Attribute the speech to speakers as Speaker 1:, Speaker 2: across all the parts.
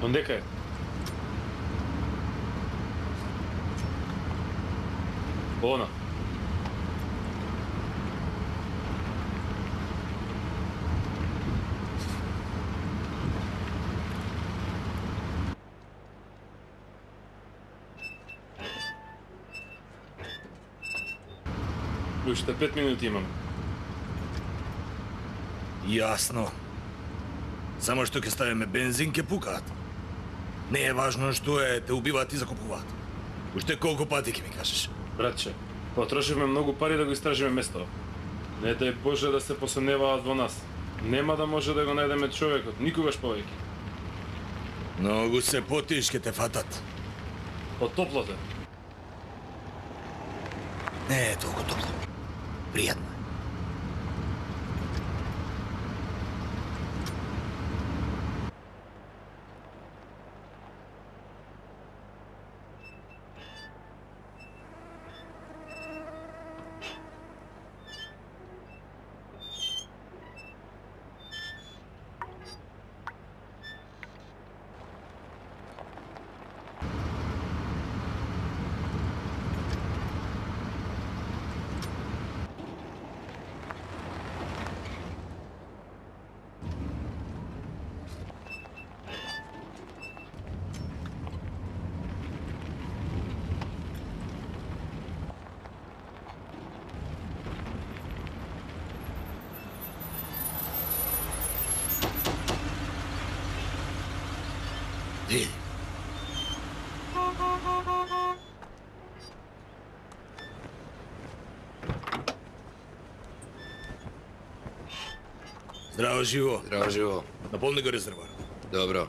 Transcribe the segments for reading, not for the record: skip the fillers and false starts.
Speaker 1: Ондека е? Она. Уште 5 минути имаме.
Speaker 2: Јасно. Само што ќе ставиме бензин, ќе пукаат. Не е важно што е, те убиваат и закупуваат. Уште колку пати ќе ми кажеш?
Speaker 1: Братче, потрошивме многу пари да го истражиме место. Не дај Боже да се посомневаат во нас. Нема да може да го најдеме човекот, никогаш повеќе.
Speaker 2: Многу се потиш ќе те фатат.
Speaker 1: Од топлото.
Speaker 2: Не е толку топло. Пријатно. Иди. Здраво живо.
Speaker 3: Здраво живо.
Speaker 2: Наполни го резервоар.
Speaker 3: Добро.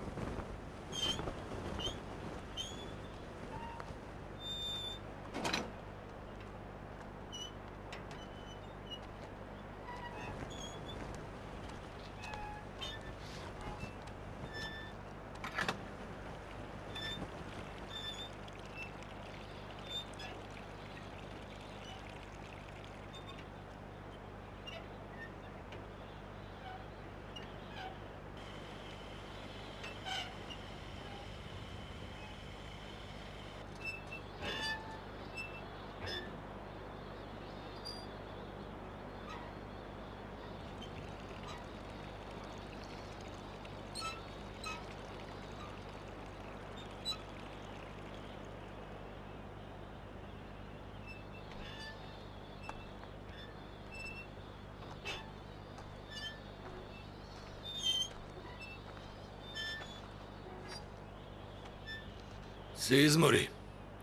Speaker 2: Се измори.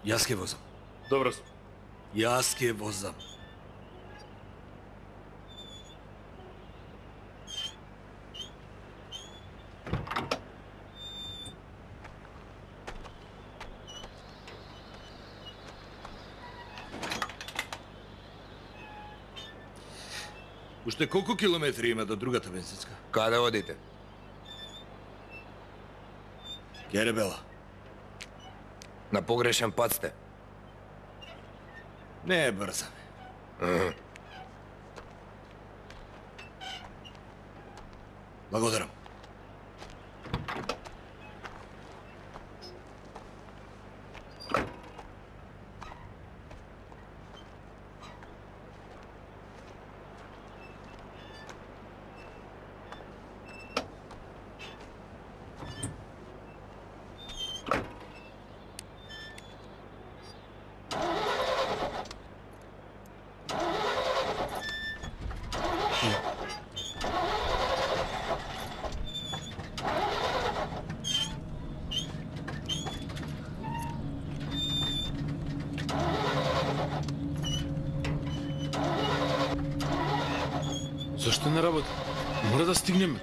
Speaker 2: Јас ке возам.
Speaker 1: Добро сме.
Speaker 2: Јас ке возам. Уште колку километри има до другата бензинска?
Speaker 3: Каде одите?
Speaker 2: Керебела.
Speaker 3: На погрешен пат сте.
Speaker 2: Не е брзаме. Благодарам.
Speaker 1: Зашто не работи? Мора да стигнеме.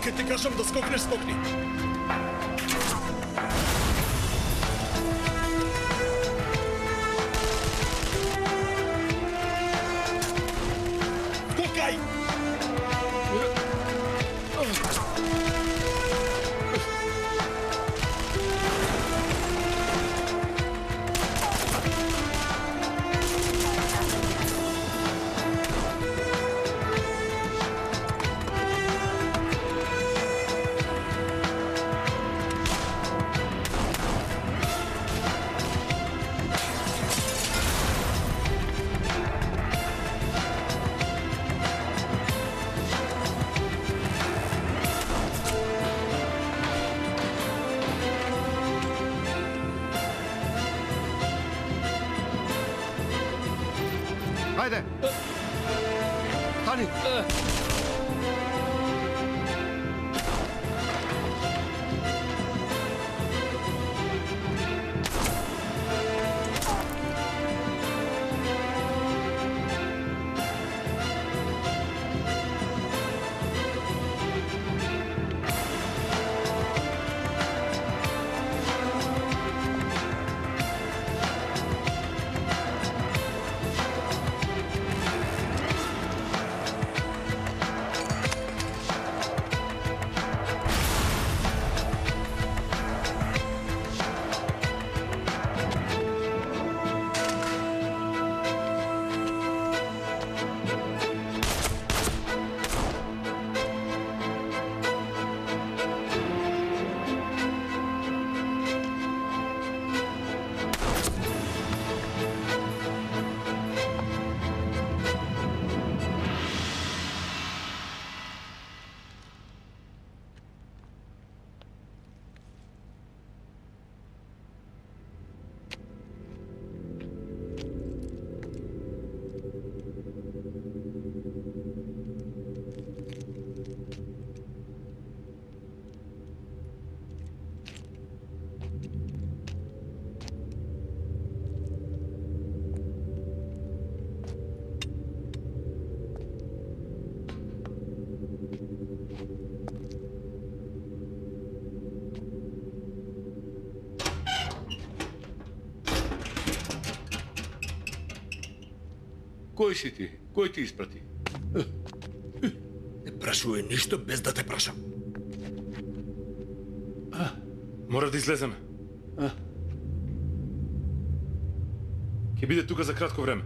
Speaker 2: ке ти кажам да скокнеш, скокни. Скокай!
Speaker 4: Haydi. Hani?
Speaker 5: Кој си ти? Кој ти испрати?
Speaker 2: Не прашувај ништо без да те прашам.
Speaker 1: Мора да излеземе. Ќе биде тука за кратко време.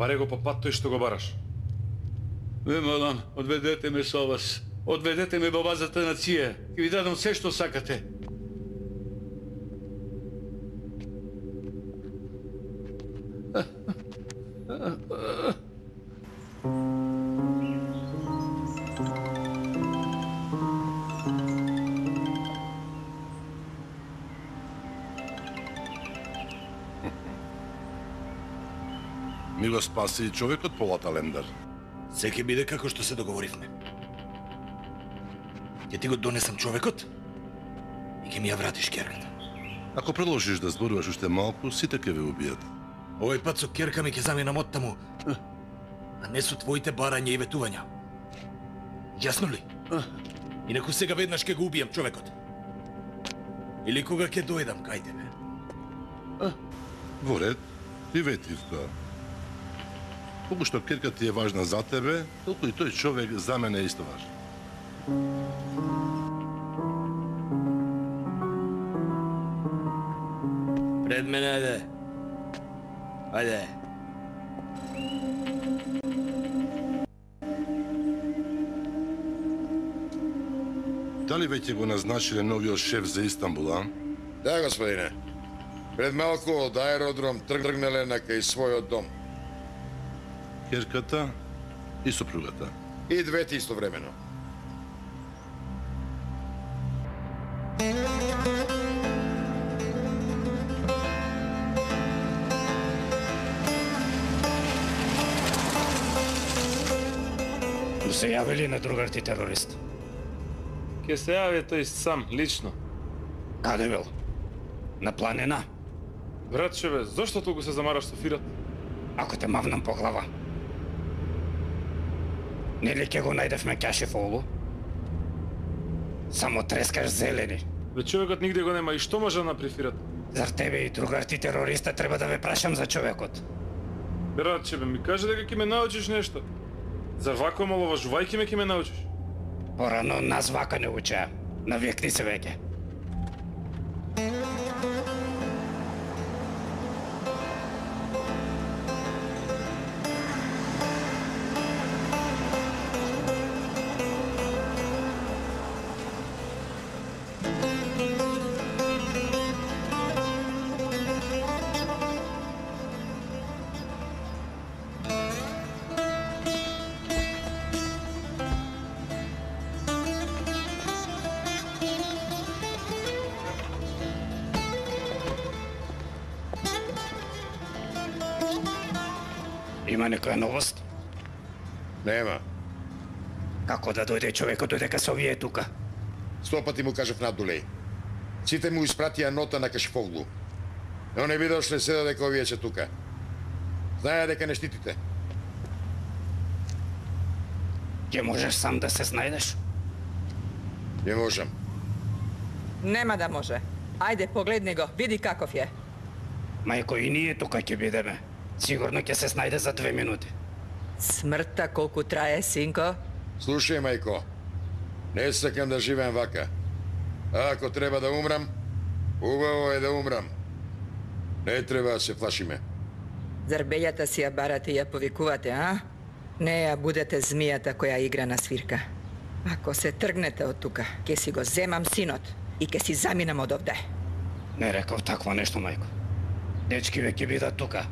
Speaker 1: Баре го по пат тој што го бараш.
Speaker 5: Ме молам, одведете ме со вас. Одведете ме во базата на ЦИЕ. Ќе ви дадам се што сакате.
Speaker 6: Ми го спаси човекот Полата Лендар.
Speaker 2: Се ќе биде како што се договоривме. Ќе ти го донесам човекот и ќе ми ја вратиш керката.
Speaker 6: Ако продолжиш да зборуваш уште малку, сите ќе ве убијат.
Speaker 2: Овој пат со керка ми ќе заминам од таму, а не со твоите барања и ветувања. Јасно ли? Инаку сега веднаш ќе го убијам човекот. Или кога ќе дојдам кај тебе.
Speaker 6: Во ред, и ветивка. Колку што керка ти е важна за тебе, толку и тој човек за мене е исто важен.
Speaker 2: Пред мене, ајде. Ајде.
Speaker 6: Дали веќе го назначиле новиот шеф за Истанбул, а?
Speaker 7: Да, господине. Пред малку од аеродром тргнале на кај својот дом.
Speaker 6: Керката и сопругата.
Speaker 7: И двете истовремено.
Speaker 8: Се јавили на другар ти терорист?
Speaker 1: Ќе се јави тој сам, лично.
Speaker 8: Каде бил? На планина?
Speaker 1: Братчеве, зошто толку се замараш со фират?
Speaker 8: Ако те мавнам по глава. Нели ќе го најдевме кашифолу? Само трескаш зелени.
Speaker 1: Бе, човекот нигде го нема и што може да напрефират?
Speaker 8: Зар тебе и другар ти терориста треба да ве прашам за човекот?
Speaker 1: Братче, бе, ми кажи дека ќе ме научиш нешто. За вако маловажувајќи ме ќе ме научиш.
Speaker 8: Порано нас вака не учеа. Навикни се веќе. Има некоја новост?
Speaker 7: Нема.
Speaker 8: Како да дојде човекот додека се овие тука?
Speaker 7: 100 пати му кажав на Абдулеј. Сите му испратија нота на Кашифоглу. Но не би дошле седа дека овие се тука. Знаја дека не штитите.
Speaker 8: Ќе можеш сам да се снајдеш?
Speaker 7: Не можам.
Speaker 9: Нема да може. Ајде, погледни го, види каков е.
Speaker 8: Мајко, и ние тука ќе бидеме. Сигурно ќе се снајде за 2 минути.
Speaker 9: Смртта колку трае, синко?
Speaker 7: Слушај, мајко. Не сакам да живеам вака. А ако треба да умрам, убаво е да умрам. Не треба да се плашиме.
Speaker 9: Зар бељата си ја барате и ја повикувате, а? Не ја будете змијата која игра на свирка. Ако се тргнете од тука, ќе си го земам синот и ќе си заминам од овде.
Speaker 8: Не реков такво нешто, мајко. Дечки ве ќе бидат тука.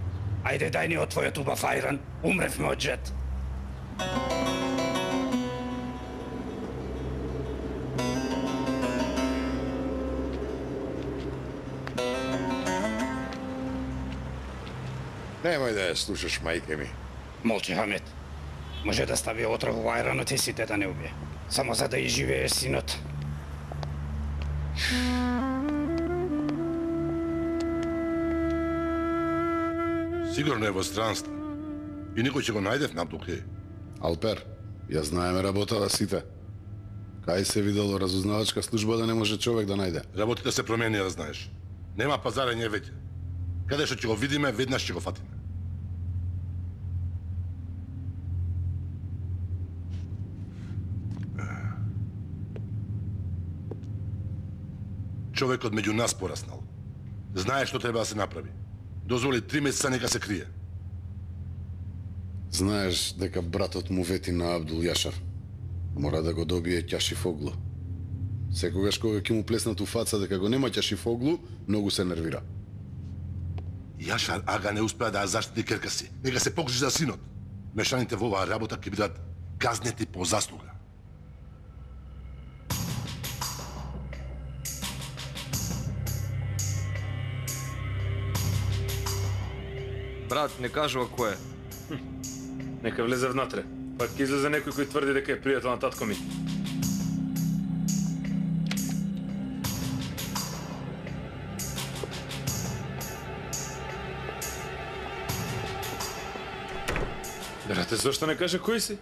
Speaker 8: Ајде, дај ни од твојот убав ајран. Умревме од жет.
Speaker 7: Немој да ја слушаш, мајке ми.
Speaker 8: Молчи, Хамет. Може да стави отров во ајранот и сите да не убие. Само за да изживееш синот.
Speaker 6: Сигурно е во странство. И никој ќе го најде на Абдулхеј.
Speaker 10: Алпер, ја знаеме работата сите. Кај се видело разузнавачка служба да не може човек да најде?
Speaker 6: Работите се променија, да знаеш. Нема пазарење веќе. Каде што ќе го видиме, веднаш ќе го фатиме. Човекот меѓу нас пораснал. Знае што треба да се направи. Дозволи 3 месеца нека се крие.
Speaker 10: Знаеш дека братот му вети на Абдул Јашар. Мора да го добие Кашифоглу. Секогаш кога ќе му плеснат у фаца дека го нема Кашифоглу, многу се нервира.
Speaker 6: Јашар ага не успеа да ја заштити керка си. Нека се погрижи за синот. Мешаните во оваа работа ќе бидат казнети по заслуга.
Speaker 3: Брат, не кажува кој е.
Speaker 1: Нека влезе внатре. Пак ќе излезе некој кој тврди дека е пријател на татко ми. Брате, зашто не каже кој си?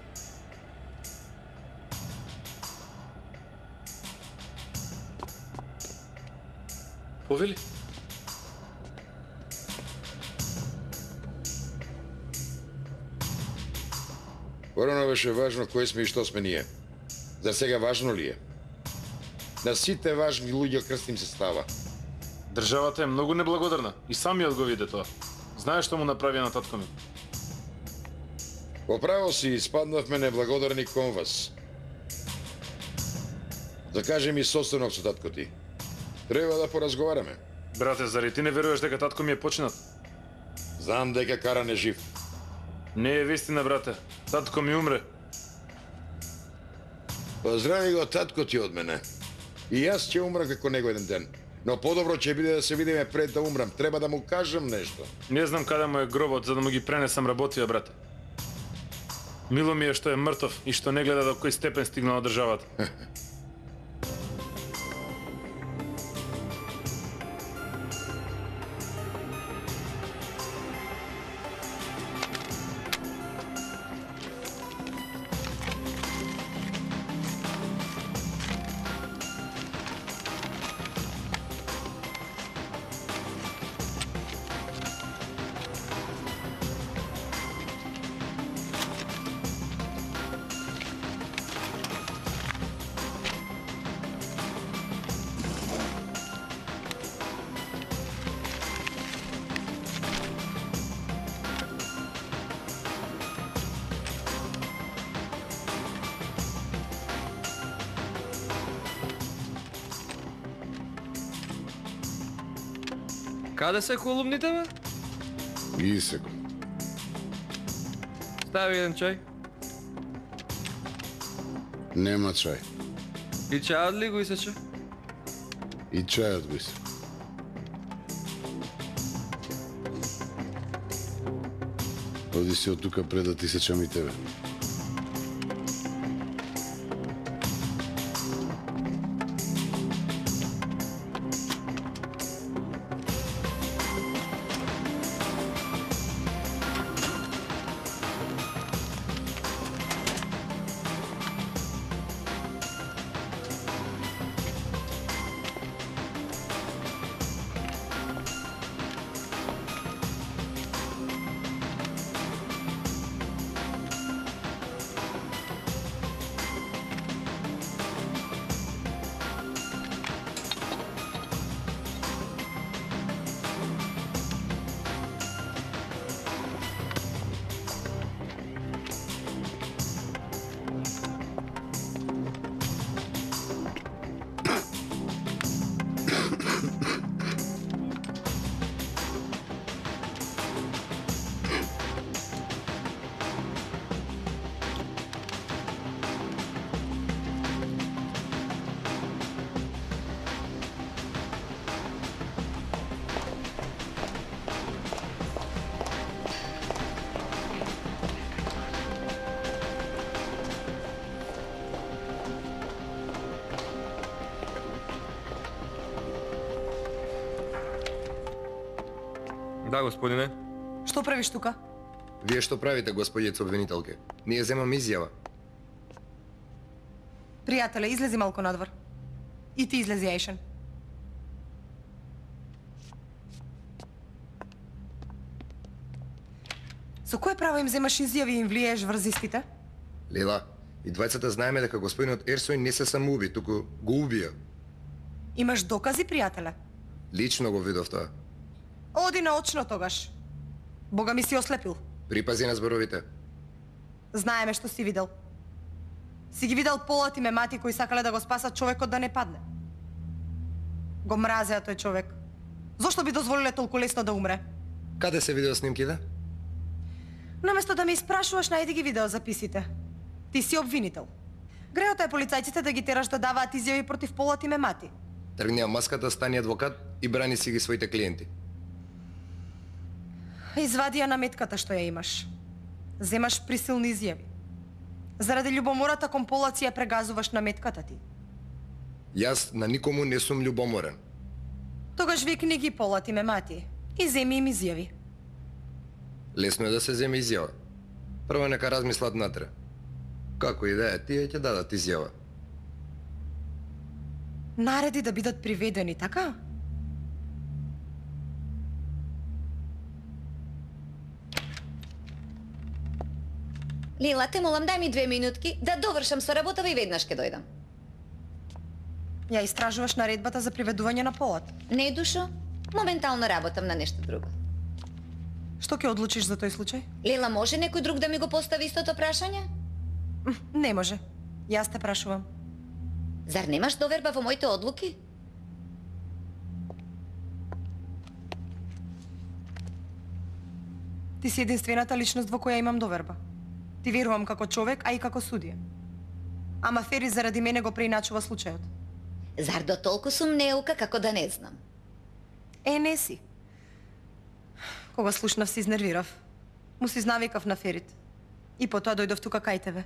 Speaker 1: Повели?
Speaker 7: Порано беше важно кој сме и што сме ние. За сега важно ли е? На сите важни луѓе крст им се става.
Speaker 1: Државата е многу неблагодарна и самиот го виде тоа. Знаеш што му направи на татко ми?
Speaker 7: Поправо си испаднавме неблагодарни кон вас. Закажи ми состанок со татко ти. Треба да поразговараме.
Speaker 1: Брате, зари ти не веруваш дека татко ми е починат?
Speaker 7: Знам дека Каран е жив.
Speaker 1: Не е вистина, брате. Татко ми умре.
Speaker 7: Поздрави го татко ти од мене. И јас ќе умрам како него еден ден. Но подобро ќе биде да се видиме пред да умрам. Треба да му кажам нешто.
Speaker 1: Не знам каде му е гробот за да му ги пренесам работија, брате. Мило ми е што е мртов и што не гледа до кој степен стигнала државата.
Speaker 3: Каде се колумните, бе?
Speaker 10: Ги секо.
Speaker 3: Стави еден чај.
Speaker 10: Нема чај.
Speaker 3: И чајот ли го исече?
Speaker 10: И чајот го исе. Оди си од тука пред да ти сечам и тебе.
Speaker 3: Да, господине.
Speaker 11: Што правиш тука?
Speaker 12: Вие што правите, господице обвинителке? Ние земаме изјава.
Speaker 11: Пријателе, излези малку надвор. И ти излези, Аишен. Со кое право им земаш изјави и им влиеш врз истите?
Speaker 12: Лела, и двајцата знаеме дека господинот Ерсој не се самоуби, туку го убија.
Speaker 11: Имаш докази, пријателе?
Speaker 12: Лично го видов тоа.
Speaker 11: Оди наочно тогаш. Бога ми си ослепил.
Speaker 12: Припази на зборовите.
Speaker 11: Знаеме што си видел. Си ги видел полат и мемати кои сакале да го спасат човекот да не падне. Го мразеа тој човек. Зошто би дозволиле толку лесно да умре?
Speaker 12: Каде се видео снимките?
Speaker 11: Наместо да ме испрашуваш, најди ги видеозаписите. Ти си обвинител. Греото е полицајците да ги тераш да даваат изјави против полат и мемати.
Speaker 12: Тргни ја маската, стани адвокат и брани си ги своите клиенти.
Speaker 11: Извади ја наметката што ја имаш. Земаш присилни изјави. Заради љубомората кон полаци ја прегазуваш наметката ти.
Speaker 12: Јас на никому не сум љубоморен.
Speaker 11: Тогаш викни ги полат и мемати и земи им изјави.
Speaker 12: Лесно е да се земе изјава. Прво нека размислат натре. Како и да е, тие ќе дадат изјава.
Speaker 11: Нареди да бидат приведени, така?
Speaker 13: Лила, те молам, дај ми 2 минутки да довршам со работава и веднаш ќе дојдам.
Speaker 11: Ја истражуваш наредбата за приведување на полат?
Speaker 13: Не, душо. Моментално работам на нешто друго.
Speaker 11: Што ќе одлучиш за тој случај?
Speaker 13: Лила, може некој друг да ми го постави истото прашање?
Speaker 11: Не може. Јас те прашувам.
Speaker 13: Зар немаш доверба во моите одлуки?
Speaker 11: Ти си единствената личност во која имам доверба. Ти верувам како човек, а и како судија. Ама Фери заради мене го преиначува случајот.
Speaker 13: Зар до толку сум неука како да не знам?
Speaker 11: Не си. Кога слушнав се изнервирав. Му се изнавикав на Ферит. И потоа дојдов тука кај тебе.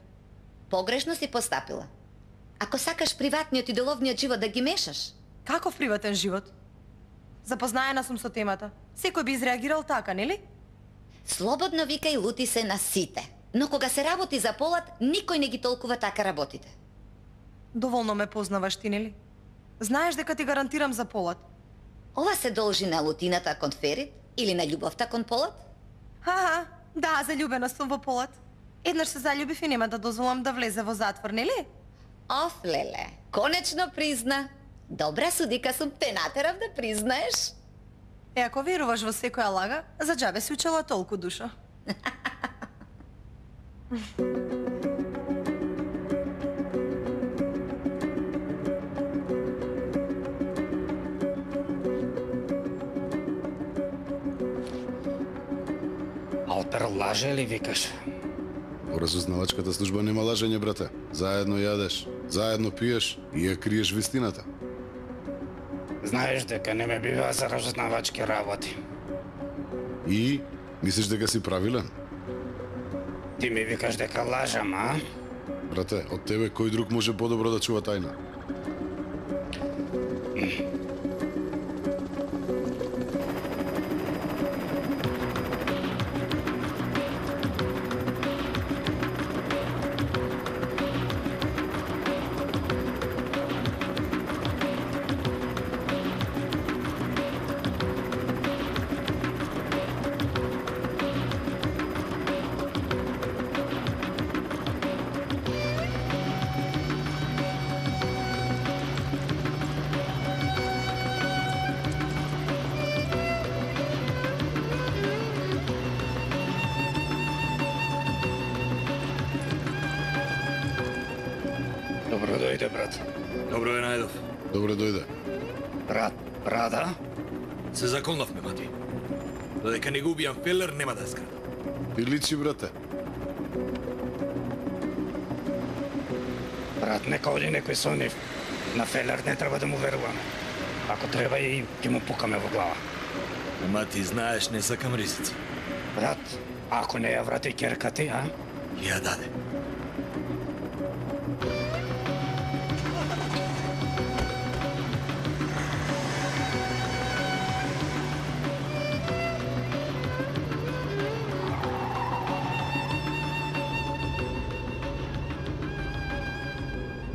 Speaker 13: Погрешно си постапила. Ако сакаш приватниот и деловниот живот да ги мешаш.
Speaker 11: Каков приватен живот? Запознаена сум со темата. Секој би изреагирал така, нели?
Speaker 13: Слободно вика и лути се на сите. Но кога се работи за полат, никој не ги толкува така работите.
Speaker 11: Доволно ме познаваш ти, нели? Знаеш дека ти гарантирам за полат.
Speaker 13: Ова се должи на лутината кон Ферит или на љубовта кон полат?
Speaker 11: Да, заљубена сум во полат. Еднаш се заљубив и нема да дозволам да влезе во затвор, нели?
Speaker 13: Оф, леле, конечно призна. Добра судика сум, те натерав да признаеш.
Speaker 11: Ако веруваш во секоја лага, за џабе си учела толку, душо.
Speaker 8: Снайпер лаже ли викаш?
Speaker 10: Во разузнавачката служба нема лажење, брате. Заедно јадеш, заедно пиеш и ја криеш вистината.
Speaker 8: Знаеш дека не ме бива за разузнавачки работи.
Speaker 10: И мислиш дека си правилен?
Speaker 8: Ти ми викаш дека лажам, а?
Speaker 10: Брате, од тебе кој друг може подобро да чува тајна?
Speaker 8: Добро дојде, брат.
Speaker 2: Добро е најдов.
Speaker 10: Добре дојде.
Speaker 8: Брада?
Speaker 2: Се заколнавме, мати. Додека не го убијам Фелер, нема да скрада.
Speaker 10: Ти личи, брате.
Speaker 8: Брат, нека оди некој со нив. На Фелер не треба да му веруваме. Ако треба и ќе му пукаме во глава.
Speaker 2: Ама ти знаеш, не сакам ризици.
Speaker 8: Брат, ако не ја врати керка ти, а?
Speaker 2: Ја даде.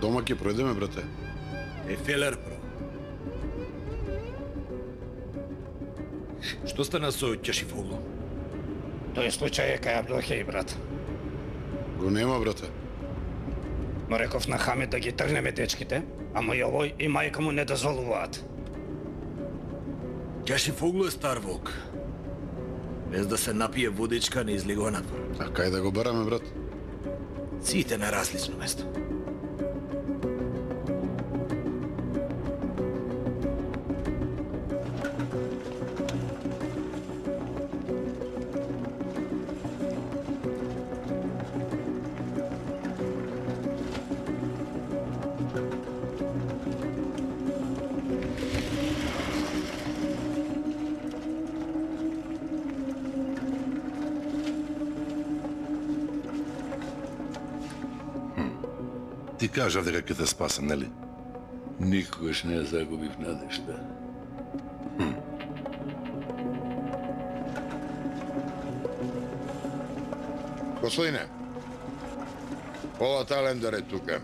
Speaker 10: Дома ќе пројдеме, брате.
Speaker 2: Е, Фелер, бро. Што стана со Ќашифоглу?
Speaker 8: Тој случај е кај Абдулхеј, брат.
Speaker 10: Го нема, брате.
Speaker 8: Му реков на Хамид да ги тргнеме дечките, ама и овој и мајка му не дозволуваат.
Speaker 2: Ќашифоглу е стар волк. Без да се напие водичка, не излегува надвор.
Speaker 10: А кај да го бараме, брат?
Speaker 2: Сите на различно место.
Speaker 6: Ти кажав дека ќе те спасам, нели?
Speaker 5: Никогаш не загубив надежда.
Speaker 7: Господине, Пола Талендар е тука.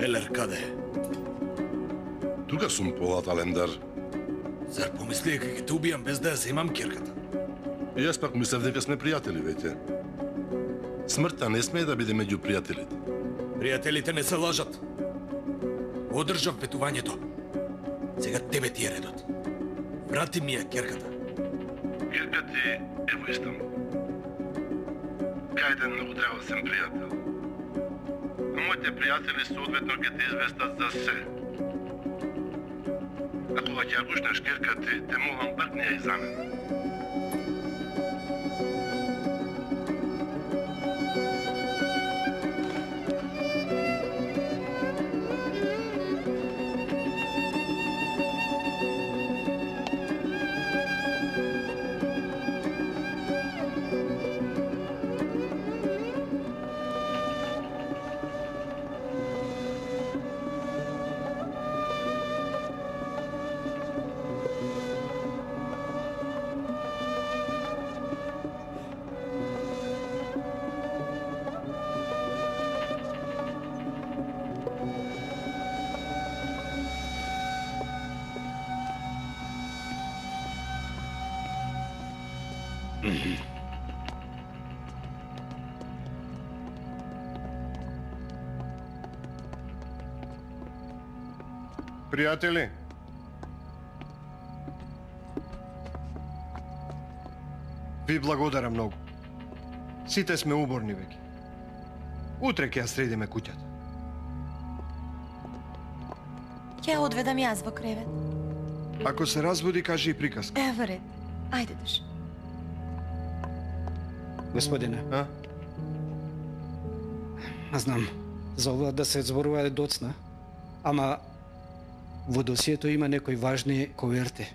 Speaker 2: Фелер, каде е?
Speaker 6: Тука сум, Пола Талендар.
Speaker 2: Зар помисли дека ќе те убијам без да ја земам керката?
Speaker 6: Јас пак мислев дека сме пријатели веќе. Смртта не смее да биде меѓу пријателите.
Speaker 2: Пријателите не се лажат. Одржав ветувањето. Сега тебе ти е редот. Врати ми ја керката.
Speaker 6: Керка ти е во Истанбул. Кајден многу драгоцен пријател. Моите пријатели соодветно ќе те известат за се. Ако ќе ја гушнеш керка ти, те молам пак не ја изамена.
Speaker 4: Пријатели, Ви благодарам многу. Сите сме уборни веќе. Утре ќе ја средиме куќата.
Speaker 11: Ќе ја одведам јас во кревет.
Speaker 4: Ако се разбуди, кажи и приказка.
Speaker 11: Ево ред. Ајде душ.
Speaker 8: Господине.
Speaker 4: А?
Speaker 8: Знам, за ова да се зборува е доцна, ама во досието има некои важни коверти.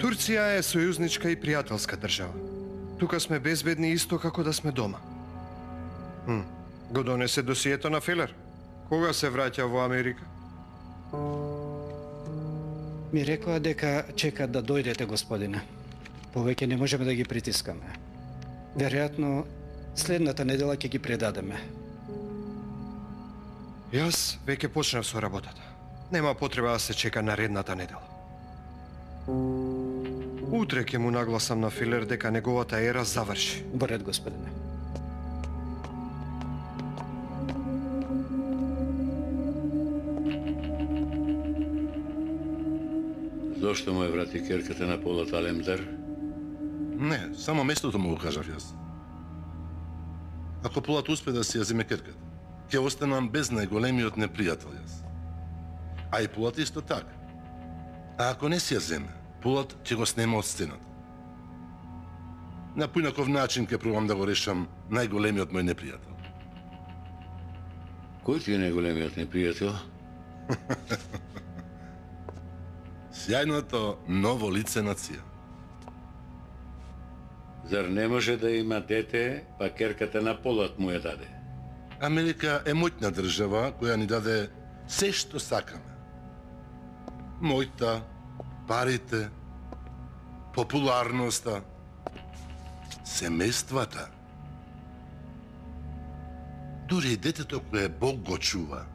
Speaker 4: Турција е сојузничка и пријателска држава. Тука сме безбедни исто како да сме дома. Го донесе досието на Фелер. Кога се враќа во Америка?
Speaker 8: Ми рекоа дека чекат да дојдете, господине. Повеќе не можеме да ги притискаме. Веројатно, следната недела ќе ги предадеме.
Speaker 4: Јас веќе почнав со работата. Нема потреба да се чека наредната недела. Утре ќе му нагласам на Филер дека неговата ера заврши.
Speaker 8: Во ред, господине.
Speaker 5: Зошто му ја врати керката на Полат Алемдар?
Speaker 6: Не, само местото му го кажав јас. Ако Полат успе да си ја земе керката, ќе останам без најголемиот непријател јас. А и Полат исто така. А ако не си ја земе, Полат ќе го снема од сцената. На поинаков начин ќе пробам да го решам најголемиот мој непријател.
Speaker 5: Кој ти е најголемиот непријател?
Speaker 6: Сјајното ново лице нација.
Speaker 5: Зар не може да има дете, па керката на Полат му ја даде?
Speaker 6: Америка е моќна држава која ни даде се што сакаме. Мојта, парите, популарноста, семејствата. Дури и детето кое Бог го чува.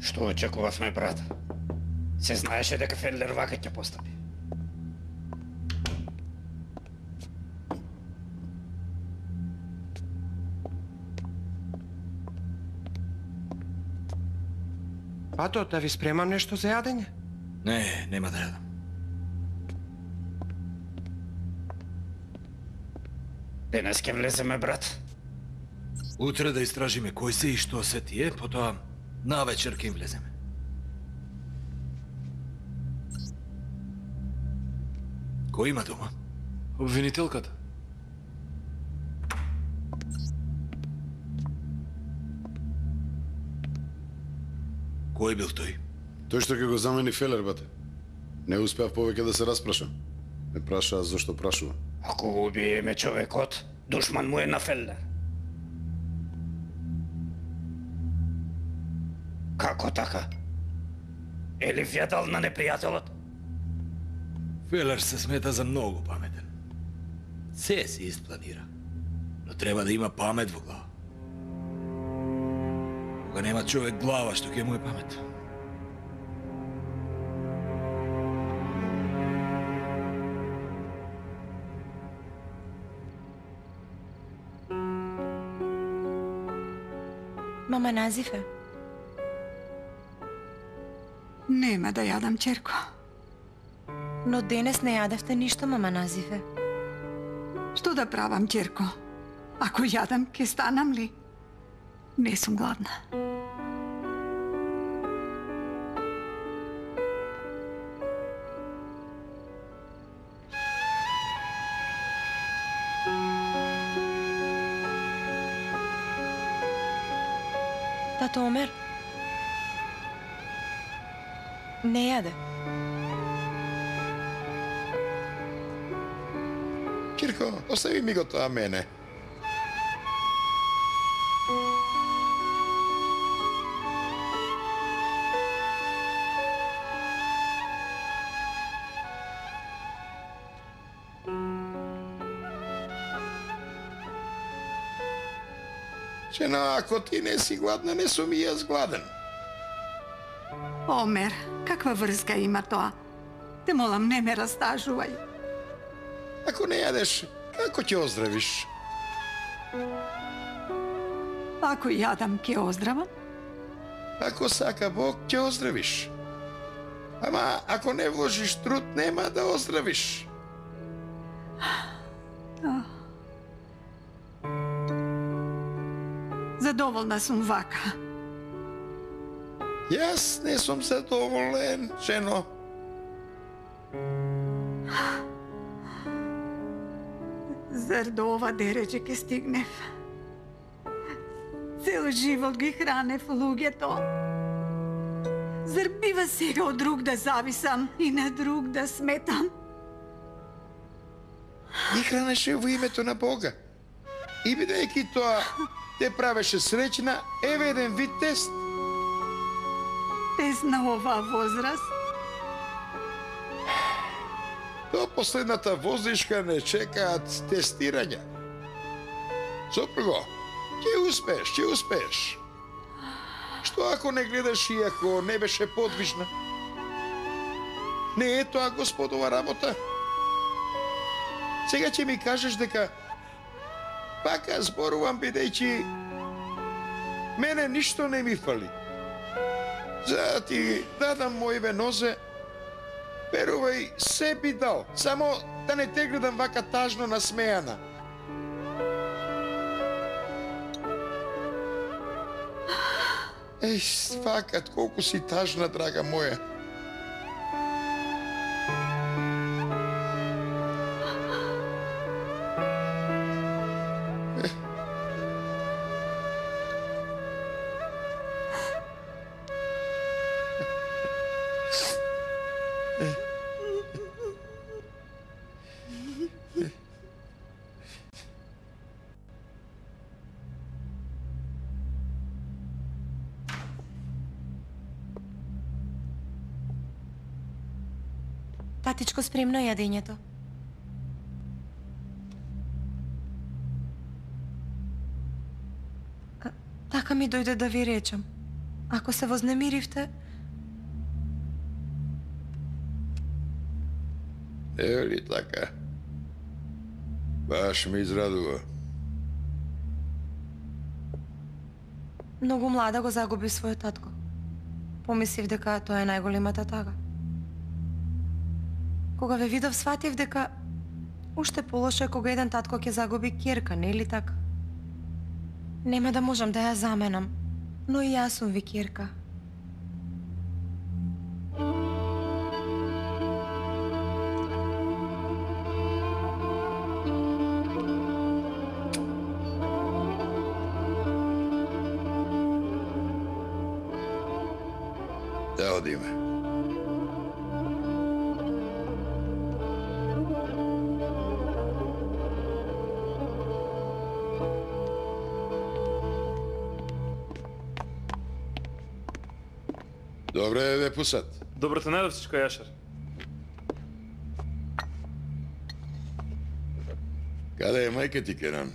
Speaker 8: Што очекувавме, брат? Се знаеше дека Фенлер вака ќе постапи.
Speaker 4: Пато, да ви спремам нешто за јадење?
Speaker 2: Не, нема да јадам.
Speaker 8: Денес ќе влеземе, брат.
Speaker 2: Утре да истражиме кој се и што се тие, потоа навечер ќе им влеземе. Кој има дома?
Speaker 1: Обвинителката.
Speaker 2: Кој бил тој?
Speaker 10: Тој што ќе го замени Фелер, бате. Не успеав повеќе да се распрашам. Ме прашаа зошто прашува.
Speaker 8: Ако го убиеме човекот, душман му е на Фелер. Како така? Е ли вјадал на непријателот?
Speaker 2: Фелер се смета за многу паметен. Се си испланира. Но треба да има памет во глава. Кога нема човек глава, што ќе му е памет?
Speaker 11: Мама Назифе.
Speaker 14: Нема да јадам, черко.
Speaker 11: Но денес не јадевте ништо, мама Назифе.
Speaker 14: Што да правам, черко? Ако јадам, ке станам ли? Не сум гладна.
Speaker 11: Тато Омер? Не јаде.
Speaker 7: Кирко, остави ми го тоа мене. Жена, ако ти не си гладна, не сум и јас гладен.
Speaker 14: Омер, каква врска има тоа? Те молам, не ме растажувај.
Speaker 7: Ако не јадеш, како ќе оздравиш?
Speaker 14: Ако јадам, ќе оздравам.
Speaker 7: Ако сака Бог, ќе оздравиш. Ама ако не вложиш труд, нема да оздравиш.
Speaker 14: Задоволна сум вака.
Speaker 7: Јас не сум задоволен, жено.
Speaker 14: Зар до ова дереđe ке стигнев? Цел живот ги хранев луѓето. Зар бива сега од друг да зависам и на друг да сметам?
Speaker 7: Ги хранеше во името на Бога. И бидејќи тоа те правеше среќна, еве еден вид тест.
Speaker 14: Тест на оваа возраст?
Speaker 7: До последната возничка не чекаат тестирања. Сопруго, ќе успееш. Што ако не гледаш и ако не беше подвижна? Не е тоа Господова работа. Сега ќе ми кажеш дека пака зборувам бидејќи мене ништо не ми фали. За да ти дадам мојве нозе, верувај, се би дал, само да не те гледам вака тажно насмејана. Еј, свакат, колку си тажна, драга моја.
Speaker 11: Татичко, спремно е јадењето. Така ми дојде да ви речам. Ако се вознемиривте...
Speaker 7: Е ли така? Баш ме израдува.
Speaker 11: Многу млада го загуби својот татко. Помислив дека тоа е најголемата тага. Кога ве видов, сватив дека уште полошо е кога еден татко ќе загуби ќерка, не ли така? Нема да можам да ја заменам, но и јас сум ви ќерка.
Speaker 7: Да одиме. Добре, ве пусат.
Speaker 1: Добро те најдов, чичко Јашар.
Speaker 7: Каде е мајка ти, Керан?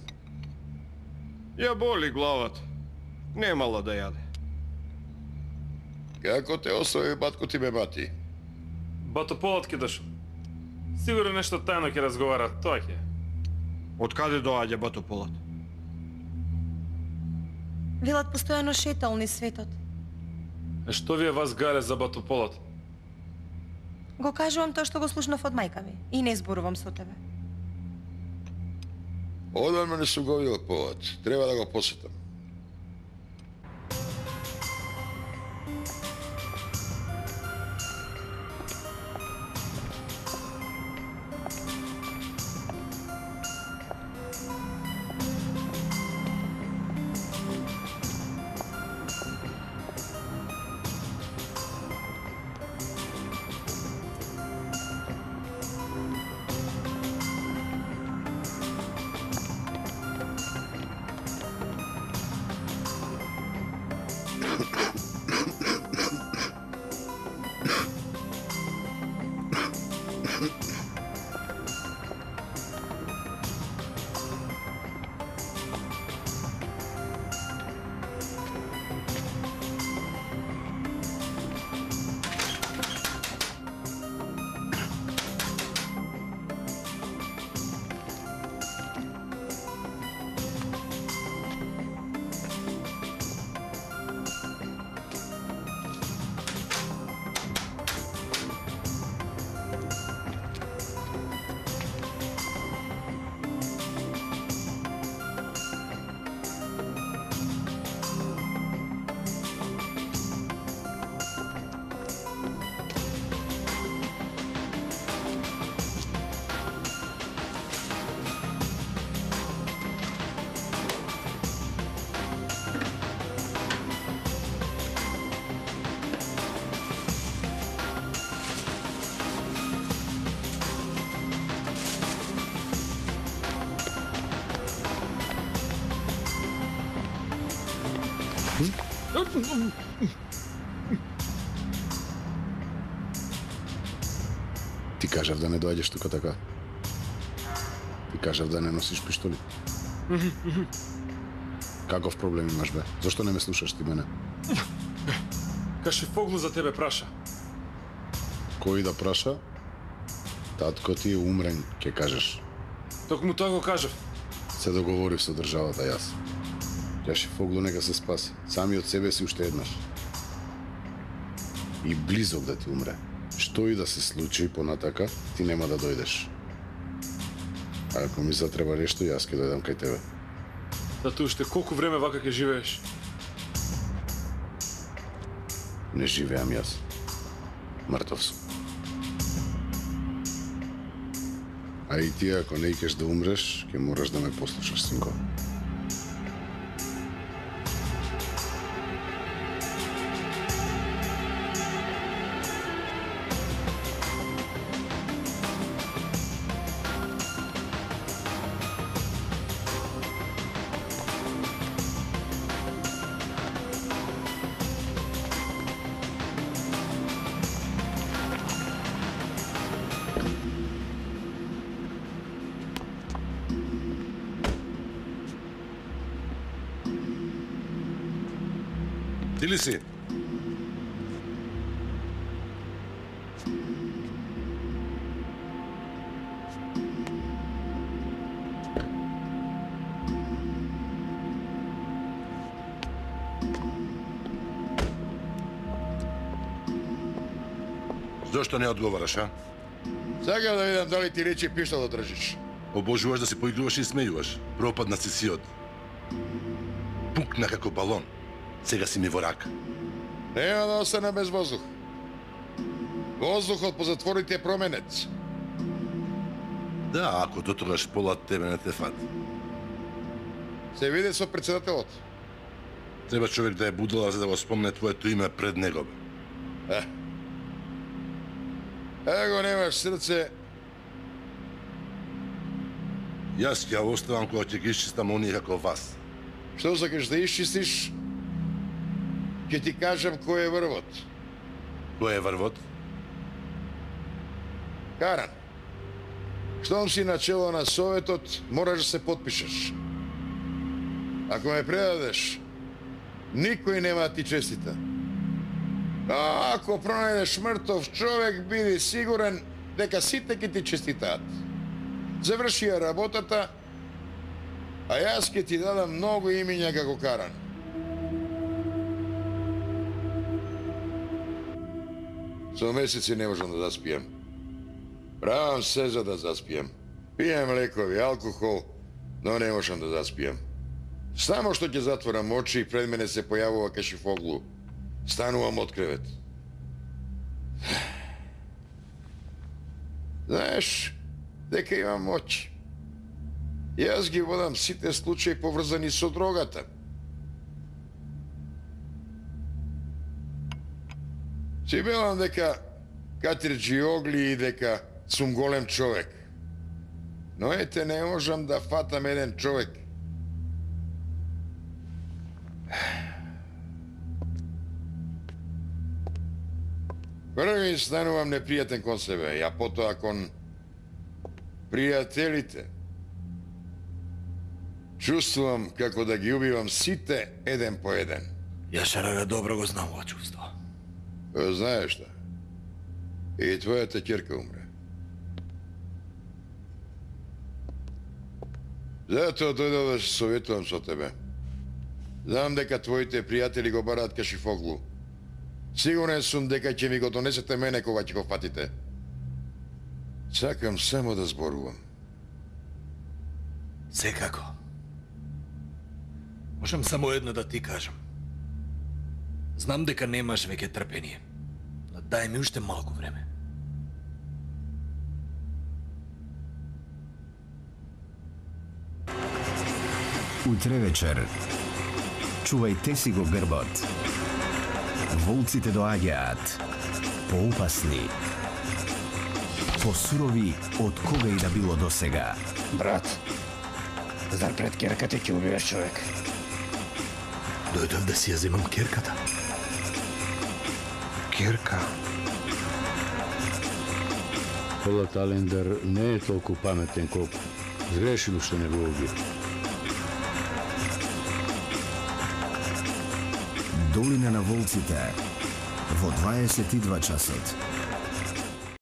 Speaker 15: Ја боли главата. Немала да јаде.
Speaker 7: Како те остави батко ти, бе, мати?
Speaker 1: Бато Полот ке дошол. Сигурно нешто тајно ќе разговара, тоа ќе.
Speaker 15: Од каде доаѓа Бато Полот?
Speaker 11: Велат постојано шетал низ светот.
Speaker 1: Што ви е вас гаре за Бато Полот?
Speaker 11: Го кажувам тоа што го слушнав од мајка ми и не зборувам со тебе.
Speaker 7: Одвајме не сум го видел Полот. Треба да го посетам.
Speaker 10: Ти кажав да не доаѓаш тука така. Ти кажав да не носиш пиштоли. Каков проблем имаш, бе? Зошто не ме слушаш ти мене?
Speaker 1: Кашифоглу за тебе праша.
Speaker 10: Кој да праша? Татко ти е умрен, ке кажеш.
Speaker 1: Токму тоа го кажав.
Speaker 10: Се договорив со државата јас. Кашифоглу нека се спаси. Сами од себе си уште еднаш. И близок да ти умре. Што и да се случи понатака, ти нема да дојдеш. А ако ми затреба нешто, јас ке дојдам кај тебе.
Speaker 1: Зато уште колку време вака ќе живееш?
Speaker 10: Не живеам јас. Мртов сум. А и ти, ако не икеш да умреш, ќе мораш да ме послушаш, синко.
Speaker 6: Ти ли си? Зошто не одговараш, а?
Speaker 7: Сакам да видам дали ти речи пиштол да држиш.
Speaker 6: Обожуваш да се поигруваш и смејуваш. Пропадна си сиот. Пукна како балон. Сега си ми во рака.
Speaker 7: Нема да остане без воздух. Воздухот по затворите е променец.
Speaker 6: Да, ако дотогаш полат тебе не те фат.
Speaker 7: Се види со председателот.
Speaker 6: Треба човек да е будала за да го спомне твоето име пред него.
Speaker 7: Его немаш срце.
Speaker 6: Јас ќе оставам кога ќе ги исчистам оние како вас.
Speaker 7: Што сакаш да исчистиш? Ќе ти кажам кој е врвот.
Speaker 6: Кој е врвот?
Speaker 7: Каран. Штом си начело на советот, мораш да се потпишеш. Ако ме предадеш, никој нема да ти честита. А ако пронајдеш мртов човек, биди сигурен дека сите ќе ти честитаат. Заврши ја работата, а јас ќе ти дадам многу имиња како Каран. Со месеци не можам да заспијам. Правам се за да заспијам. Пијам лекови, алкохол, но не можам да заспијам. Само што ќе затворам очи и пред мене се појавува Кашифоглу. Станувам од кревет. Знаеш, дека имам моќ. Јас ги водам сите случаи поврзани со дрогата. Си белам дека катерџи огли и дека сум голем човек. Но ете, не можам да фатам еден човек. Први станувам непријатен кон себе, а потоа кон пријателите. Чувствувам како да ги убивам сите еден по еден.
Speaker 2: Јашарага добро го знам ова чувство.
Speaker 7: Знаеш што? И твојата ќерка умре. Затоа дојдов да се советувам со тебе. Знам дека твоите пријатели го бараат Кашифоглу. Сигурен сум дека ќе ми го донесете мене кога ќе го фатите. Сакам само да зборувам.
Speaker 2: Секако. Можам само едно да ти кажам. Знам дека немаш веќе трпение, но дај ми уште малку време.
Speaker 16: Утре вечер. Чувајте си го грбот. Волците доаѓаат. Поопасни. Посурови од кога и да било досега.
Speaker 8: Брат, зар пред керката ќе убиваш човек?
Speaker 2: Дојдов да си ја земам керката.
Speaker 4: Керка?
Speaker 17: Полат Алендер не е толку паметен колку сгрешил што не го убил.
Speaker 16: Долина на волците во 22 часот.